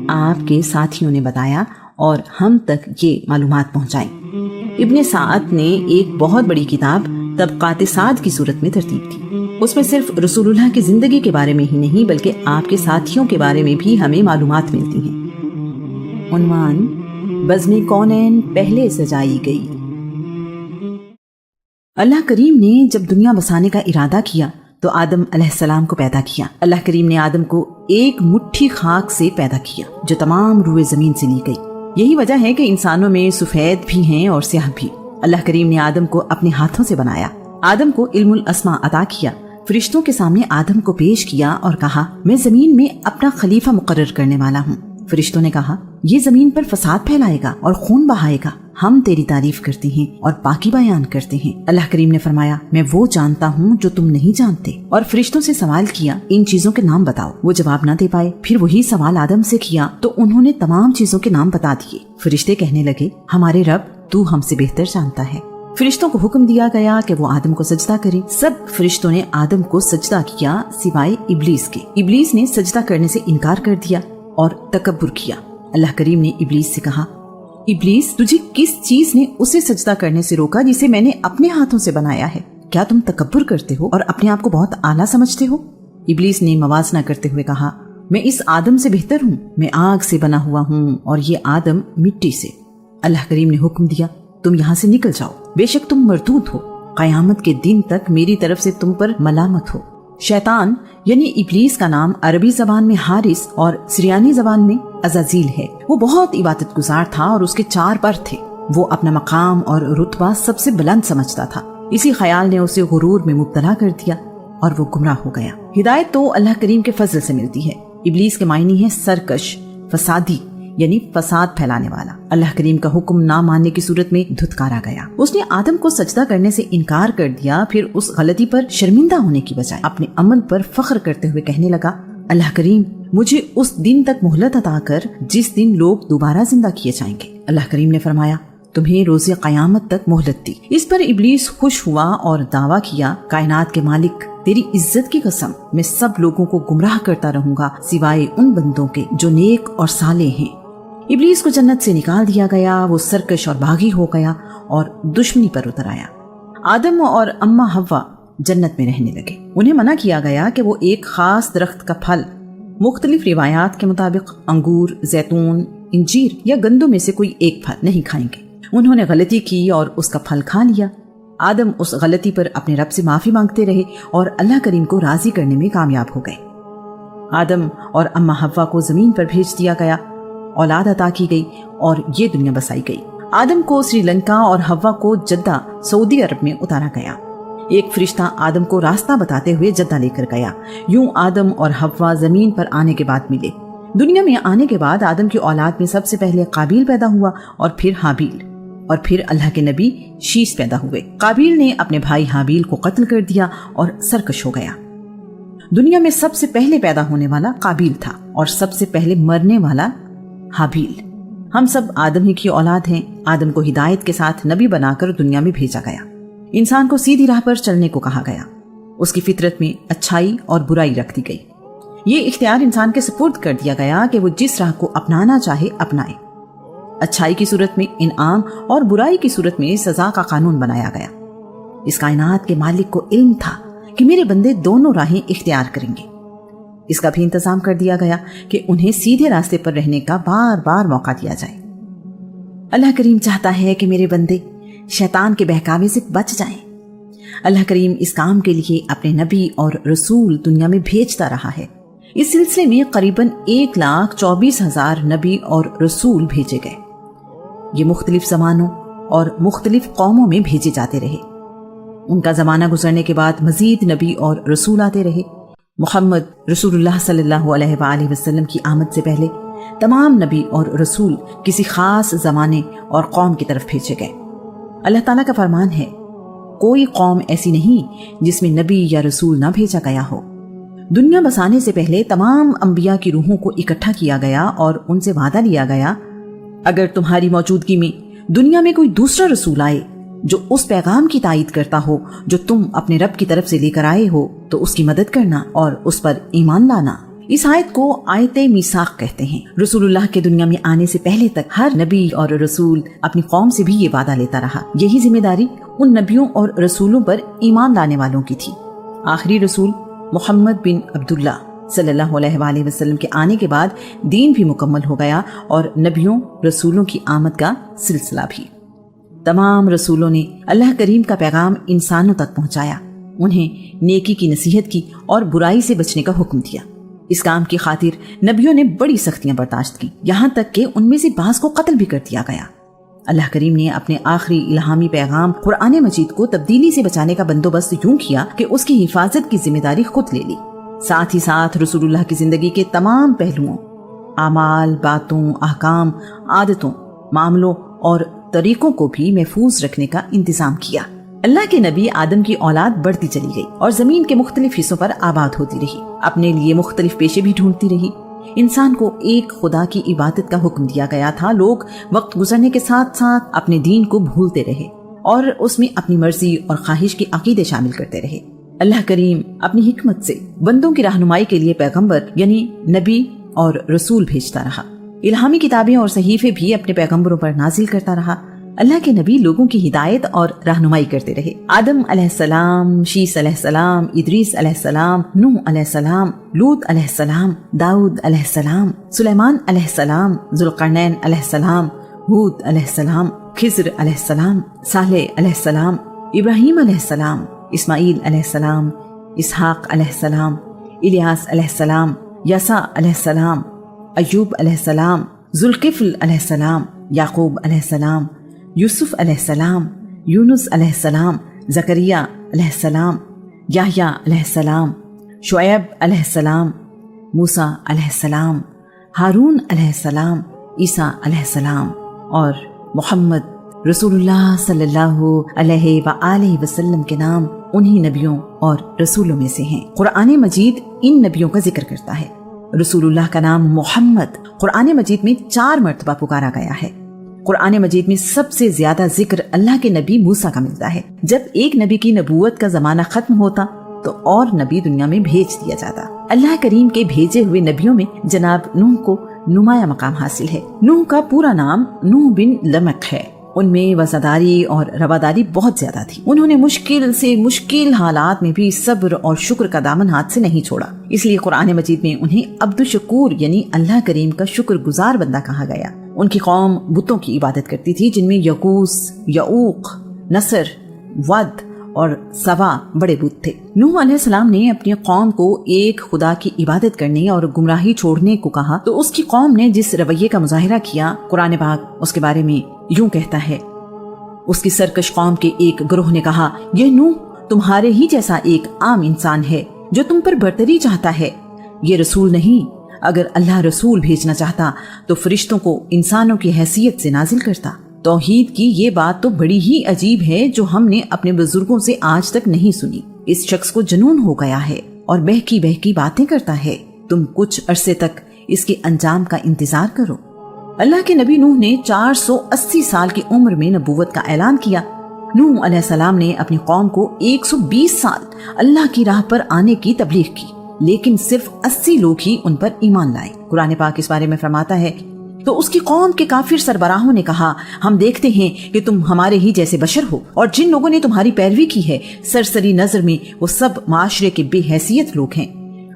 آپ کے ساتھیوں نے بتایا اور ہم تک یہ معلومات پہنچائیں۔ ابن سعد نے ایک بہت بڑی کتاب طبقات سعد کی صورت میں ترتیب کی۔ اس میں صرف رسول اللہ کی زندگی کے بارے میں ہی نہیں بلکہ آپ کے ساتھیوں کے بارے میں بھی ہمیں معلومات ملتی ہیں۔ عنوان: بزم کونین پہلے سجائی گئی۔ اللہ کریم نے جب دنیا بسانے کا ارادہ کیا تو آدم علیہ السلام کو پیدا کیا۔ اللہ کریم نے آدم کو ایک مٹھی خاک سے پیدا کیا جو تمام روئے زمین سے لی گئی۔ یہی وجہ ہے کہ انسانوں میں سفید بھی ہیں اور سیاہ بھی۔ اللہ کریم نے آدم کو اپنے ہاتھوں سے بنایا، آدم کو علم الاسماء عطا کیا، فرشتوں کے سامنے آدم کو پیش کیا اور کہا میں زمین میں اپنا خلیفہ مقرر کرنے والا ہوں۔ فرشتوں نے کہا یہ زمین پر فساد پھیلائے گا اور خون بہائے گا، ہم تیری تعریف کرتے ہیں اور پاکی بیان کرتے ہیں۔ اللہ کریم نے فرمایا میں وہ جانتا ہوں جو تم نہیں جانتے، اور فرشتوں سے سوال کیا ان چیزوں کے نام بتاؤ، وہ جواب نہ دے پائے۔ پھر وہی سوال آدم سے کیا تو انہوں نے تمام چیزوں کے نام بتا دیے۔ فرشتے کہنے لگے ہمارے رب تو ہم سے بہتر جانتا ہے۔ فرشتوں کو حکم دیا گیا کہ وہ آدم کو سجدہ کریں۔ سب فرشتوں نے آدم کو سجدہ کیا سوائے ابلیس کے۔ ابلیس نے سجدہ کرنے سے انکار کر دیا اور تکبر کیا۔ اللہ کریم نے ابلیس سے کہا ابلیس تجھے کس چیز نے اسے سجدہ کرنے سے روکا جسے میں نے اپنے ہاتھوں سے بنایا ہے؟ کیا تم تکبر کرتے ہو اور اپنے آپ کو بہت اعلیٰ سمجھتے ہو؟ ابلیس نے موازنہ کرتے ہوئے کہا میں اس آدم سے بہتر ہوں، میں آگ سے بنا ہوا ہوں اور یہ آدم مٹی سے۔ اللہ کریم نے حکم دیا تم یہاں سے نکل جاؤ، بے شک تم مردود ہو، قیامت کے دن تک میری طرف سے تم پر ملامت ہو۔ شیطان یعنی ابلیس کا نام عربی زبان میں حارس اور سریانی زبان میں عزازیل ہے۔ وہ بہت عبادت گزار تھا اور اس کے 4 پر تھے۔ وہ اپنا مقام اور رتبہ سب سے بلند سمجھتا تھا۔ اسی خیال نے اسے غرور میں مبتلا کر دیا اور وہ گمراہ ہو گیا۔ ہدایت تو اللہ کریم کے فضل سے ملتی ہے۔ ابلیس کے معنی ہے سرکش، فسادی یعنی فساد پھیلانے والا۔ اللہ کریم کا حکم نہ ماننے کی صورت میں دھتکارا گیا۔ اس نے آدم کو سجدہ کرنے سے انکار کر دیا، پھر اس غلطی پر شرمندہ ہونے کی بجائے اپنے عمل پر فخر کرتے ہوئے کہنے لگا اللہ کریم مجھے اس دن تک مہلت عطا کر جس دن لوگ دوبارہ زندہ کیے جائیں گے۔ اللہ کریم نے فرمایا تمہیں روز قیامت تک مہلت دی۔ اس پر ابلیس خوش ہوا اور دعویٰ کیا کائنات کے مالک تیری عزت کی قسم میں سب لوگوں کو گمراہ کرتا رہوں گا سوائے ان بندوں کے جو نیک اور صالح ہیں۔ ابلیس کو جنت سے نکال دیا گیا، وہ سرکش اور باغی ہو گیا اور دشمنی پر اتر آیا۔ آدم اور اماں حوا جنت میں رہنے لگے۔ انہیں منع کیا گیا کہ وہ ایک خاص درخت کا پھل، مختلف روایات کے مطابق انگور، زیتون، انجیر یا گندم میں سے کوئی ایک پھل نہیں کھائیں گے۔ انہوں نے غلطی کی اور اس کا پھل کھا لیا۔ آدم اس غلطی پر اپنے رب سے معافی مانگتے رہے اور اللہ کریم کو راضی کرنے میں کامیاب ہو گئے۔ آدم اور اماں حوا کو زمین پر بھیج دیا گیا، اولاد عطا کی گئی اور یہ دنیا بسائی گئی۔ آدم کو سری لنکا اور حوا کو جدہ سعودی عرب میں اتارا گیا۔ ایک فرشتہ آدم کو راستہ بتاتے ہوئے جدہ لے کر گیا۔ یوں آدم اور حوا زمین پر آنے کے بعد ملے۔ دنیا میں آنے کے بعد آدم کی اولاد میں سب سے پہلے قابیل پیدا ہوا اور پھر حابیل، اور پھر اللہ کے نبی شیش پیدا ہوئے۔ قابیل نے اپنے بھائی حابیل کو قتل کر دیا اور سرکش ہو گیا۔ دنیا میں سب سے پہلے پیدا ہونے والا قابیل تھا اور سب سے پہلے مرنے والا حابیل۔ ہم سب آدم ہی کی اولاد ہیں۔ آدم کو ہدایت کے ساتھ نبی بنا کر دنیا میں بھیجا گیا۔ انسان کو سیدھی راہ پر چلنے کو کہا گیا۔ اس کی فطرت میں اچھائی اور برائی رکھ دی گئی۔ یہ اختیار انسان کے سپرد کر دیا گیا کہ وہ جس راہ کو اپنانا چاہے اپنائے۔ اچھائی کی صورت میں انعام اور برائی کی صورت میں سزا کا قانون بنایا گیا۔ اس کائنات کے مالک کو علم تھا کہ میرے بندے دونوں راہیں اختیار کریں گے۔ اس کا بھی انتظام کر دیا گیا کہ انہیں سیدھے راستے پر رہنے کا بار بار موقع دیا جائے۔ اللہ کریم چاہتا ہے کہ میرے بندے شیطان کے بہکاوے سے بچ جائیں۔ اللہ کریم اس کام کے لیے اپنے نبی اور رسول دنیا میں بھیجتا رہا ہے۔ اس سلسلے میں قریباً 1,24,000 نبی اور رسول بھیجے گئے۔ یہ مختلف زمانوں اور مختلف قوموں میں بھیجے جاتے رہے۔ ان کا زمانہ گزرنے کے بعد مزید نبی اور رسول آتے رہے۔ محمد رسول اللہ صلی اللہ علیہ وآلہ وسلم کی آمد سے پہلے تمام نبی اور رسول کسی خاص زمانے اور قوم کی طرف بھیجے گئے۔ اللہ تعالیٰ کا فرمان ہے کوئی قوم ایسی نہیں جس میں نبی یا رسول نہ بھیجا گیا ہو۔ دنیا بسانے سے پہلے تمام انبیاء کی روحوں کو اکٹھا کیا گیا اور ان سے وعدہ لیا گیا اگر تمہاری موجودگی میں دنیا میں کوئی دوسرا رسول آئے جو اس پیغام کی تائید کرتا ہو جو تم اپنے رب کی طرف سے لے کر آئے ہو تو اس کی مدد کرنا اور اس پر ایمان لانا۔ اس آیت کو آیت میثاق کہتے ہیں۔ رسول اللہ کے دنیا میں آنے سے پہلے تک ہر نبی اور رسول اپنی قوم سے بھی یہ وعدہ لیتا رہا۔ یہی ذمہ داری ان نبیوں اور رسولوں پر ایمان لانے والوں کی تھی۔ آخری رسول محمد بن عبداللہ صلی اللہ علیہ وآلہ وسلم کے آنے کے بعد دین بھی مکمل ہو گیا اور نبیوں رسولوں کی آمد کا سلسلہ بھی۔ تمام رسولوں نے اللہ کریم کا پیغام انسانوں تک پہنچایا، انہیں نیکی کی نصیحت کی اور برائی سے بچنے کا حکم دیا۔ اس کام کی خاطر نبیوں نے بڑی سختیاں برداشت کی، یہاں تک کہ ان میں سے بعض کو قتل بھی کر دیا گیا۔ اللہ کریم نے اپنے آخری الہامی پیغام قرآن مجید کو تبدیلی سے بچانے کا بندوبست یوں کیا کہ اس کی حفاظت کی ذمہ داری خود لے لی۔ ساتھ ہی ساتھ رسول اللہ کی زندگی کے تمام پہلوؤں، اعمال، باتوں، احکام، عادتوں، معاملوں اور طریقوں کو بھی محفوظ رکھنے کا انتظام کیا۔ اللہ کے نبی آدم کی اولاد بڑھتی چلی گئی اور زمین کے مختلف حصوں پر آباد ہوتی رہی، اپنے لیے مختلف پیشے بھی ڈھونڈتی رہی۔ انسان کو ایک خدا کی عبادت کا حکم دیا گیا تھا۔ لوگ وقت گزرنے کے ساتھ ساتھ اپنے دین کو بھولتے رہے اور اس میں اپنی مرضی اور خواہش کے عقیدے شامل کرتے رہے۔ اللہ کریم اپنی حکمت سے بندوں کی رہنمائی کے لیے پیغمبر یعنی نبی اور رسول بھیجتا رہا۔ الہامی کتابیں اور صحیفے بھی اپنے پیغمبروں پر نازل کرتا رہا۔ اللہ کے نبی لوگوں کی ہدایت اور رہنمائی کرتے رہے۔ آدم علیہ السلام، شیس علیہ السلام، ادریس علیہ السلام، نوح علیہ السلام، لوط علیہ السلام، داؤد علیہ السلام، سلیمان علیہ السلام، ذوالقرنین علیہ السلام، ہود علیہ السلام، خضر علیہ السلام، صالح علیہ السلام، ابراہیم علیہ السلام، اسماعیل علیہ السلام، اسحاق علیہ السلام، الیاس علیہ السلام، یسع علیہ السلام، ایوب علیہ السلام، ذوالکفل علیہ السلام، یعقوب علیہ السلام، یوسف علیہ السلام، یونس علیہ السلام، زکریا علیہ السلام، یحییٰ علیہ السلام، شعیب علیہ السلام، موسیٰ علیہ السلام، ہارون علیہ السلام، عیسیٰ علیہ السلام اور محمد رسول اللہ صلی اللہ علیہ وآلہ وسلم کے نام انہی نبیوں اور رسولوں میں سے ہیں۔ قرآن مجید ان نبیوں کا ذکر کرتا ہے۔ رسول اللہ کا نام محمد قرآن مجید میں 4 مرتبہ پکارا گیا ہے۔ قرآن مجید میں سب سے زیادہ ذکر اللہ کے نبی موسیٰ کا ملتا ہے۔ جب ایک نبی کی نبوت کا زمانہ ختم ہوتا تو اور نبی دنیا میں بھیج دیا جاتا۔ اللہ کریم کے بھیجے ہوئے نبیوں میں جناب نوح کو نمایاں مقام حاصل ہے۔ نوح کا پورا نام نوح بن لمق ہے۔ ان میں وفاداری اور رواداری بہت زیادہ تھی۔ انہوں نے مشکل سے مشکل حالات میں بھی صبر اور شکر کا دامن ہاتھ سے نہیں چھوڑا، اس لیے قرآن مجید میں انہیں عبد الشکور یعنی اللہ کریم کا شکر گزار بندہ کہا گیا۔ ان کی قوم بتوں کی عبادت کرتی تھی جن میں یغوث، یعوق، نصر، ود اور سوا بڑے بت تھے۔ نوح علیہ السلام نے اپنی قوم کو ایک خدا کی عبادت کرنے اور گمراہی چھوڑنے کو کہا تو اس کی قوم نے جس رویے کا مظاہرہ کیا، قرآن پاک اس کے بارے میں یوں کہتا ہے۔ اس کی سرکش قوم کے ایک گروہ نے کہا، یہ نوح تمہارے ہی جیسا ایک عام انسان ہے جو تم پر برتری چاہتا ہے، یہ رسول نہیں۔ اگر اللہ رسول بھیجنا چاہتا تو فرشتوں کو انسانوں کی حیثیت سے نازل کرتا۔ توحید کی یہ بات تو بڑی ہی عجیب ہے جو ہم نے اپنے بزرگوں سے آج تک نہیں سنی۔ اس شخص کو جنون ہو گیا ہے اور بہکی بہکی باتیں کرتا ہے، تم کچھ عرصے تک اس کے انجام کا انتظار کرو۔ اللہ کے نبی نوح نے 480 سال کی عمر میں نبوت کا اعلان کیا۔ نوح علیہ السلام نے اپنی قوم کو 120 سال اللہ کی راہ پر آنے کی تبلیغ کی، لیکن صرف 80 لوگ ہی ان پر ایمان لائے۔ قرآن پاک اس بارے میں فرماتا ہے، تو اس کی قوم کے کافر سربراہوں نے کہا، ہم دیکھتے ہیں کہ تم ہمارے ہی جیسے بشر ہو، اور جن لوگوں نے تمہاری پیروی کی ہے سرسری نظر میں وہ سب معاشرے کے بے حیثیت لوگ ہیں،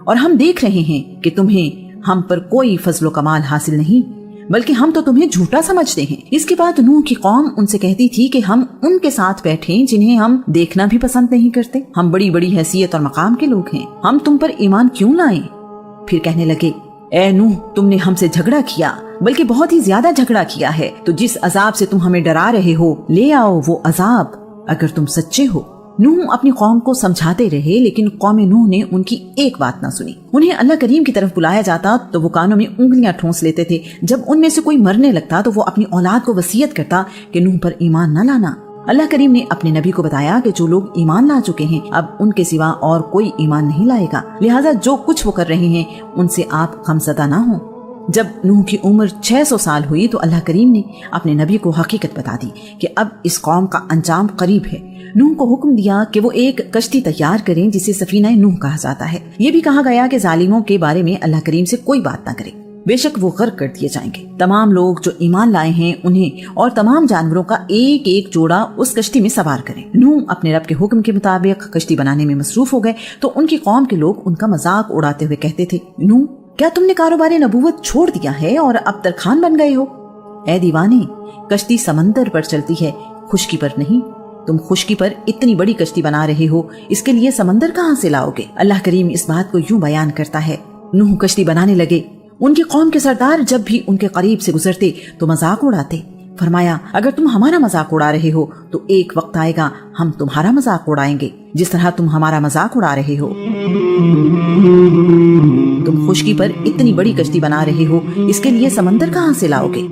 اور ہم دیکھ رہے ہیں کہ تمہیں ہم پر کوئی فضل و کمال حاصل نہیں، بلکہ ہم تو تمہیں جھوٹا سمجھتے ہیں۔ اس کے بعد نوح کی قوم ان سے کہتی تھی کہ ہم ان کے ساتھ بیٹھیں جنہیں ہم دیکھنا بھی پسند نہیں کرتے، ہم بڑی بڑی حیثیت اور مقام کے لوگ ہیں، ہم تم پر ایمان کیوں لائیں؟ پھر کہنے لگے، اے نوح تم نے ہم سے جھگڑا کیا، بلکہ بہت ہی زیادہ جھگڑا کیا ہے، تو جس عذاب سے تم ہمیں ڈرا رہے ہو لے آؤ وہ عذاب اگر تم سچے ہو۔ نوح اپنی قوم کو سمجھاتے رہے، لیکن قوم نوح نے ان کی ایک بات نہ سنی۔ انہیں اللہ کریم کی طرف بلایا جاتا تو وہ کانوں میں انگلیاں ٹھونس لیتے تھے، جب ان میں سے کوئی مرنے لگتا تو وہ اپنی اولاد کو وصیت کرتا کہ نوح پر ایمان نہ لانا۔ اللہ کریم نے اپنے نبی کو بتایا کہ جو لوگ ایمان لا چکے ہیں اب ان کے سوا اور کوئی ایمان نہیں لائے گا، لہٰذا جو کچھ وہ کر رہے ہیں ان سے آپ غمزدہ نہ ہوں۔ جب نوح کی عمر 600 سال ہوئی تو اللہ کریم نے اپنے نبی کو حقیقت بتا دی کہ اب اس قوم کا انجام قریب ہے۔ نوح کو حکم دیا کہ وہ ایک کشتی تیار کریں جسے سفینہ نوح کہا جاتا ہے۔ یہ بھی کہا گیا کہ ظالموں کے بارے میں اللہ کریم سے کوئی بات نہ کرے، بے شک وہ غرق کر دیے جائیں گے۔ تمام لوگ جو ایمان لائے ہیں انہیں اور تمام جانوروں کا ایک ایک جوڑا اس کشتی میں سوار کریں۔ نوح اپنے رب کے حکم کے مطابق کشتی بنانے میں مصروف ہو گئے تو ان کی قوم کے لوگ ان کا مذاق اڑاتے ہوئے کہتے تھے، نوح کیا تم نے کاروبار نبوت چھوڑ دیا ہے اور اب ترخان بن گئے ہو؟ اے دیوانے، کشتی سمندر پر چلتی ہے، خشکی پر نہیں۔ تم خشکی پر اتنی بڑی کشتی بنا رہے ہو، اس کے لیے سمندر کہاں سے لاؤ گے؟ اللہ کریم اس بات کو یوں بیان کرتا ہے، نوح کشتی بنانے لگے، ان کی قوم کے سردار جب بھی ان کے قریب سے گزرتے تو مذاق اڑاتے۔ فرمایا اگر تم ہمارا مذاق اڑا رہے ہو تو ایک وقت آئے گا ہم تمہارا مذاق اڑائیں گے جس طرح تم ہمارا مذاق اڑا رہے ہو۔ تم خشکی پر اتنی بڑی کشتی بنا رہے ہو، اس کے لیے سمندر کہاں سے لاؤ گے؟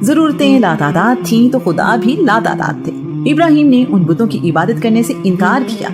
ضرورتیں لاتعداد تھیں تو خدا بھی لاتعداد تھے۔ ابراہیم نے ان بتوں کی عبادت کرنے سے انکار کیا۔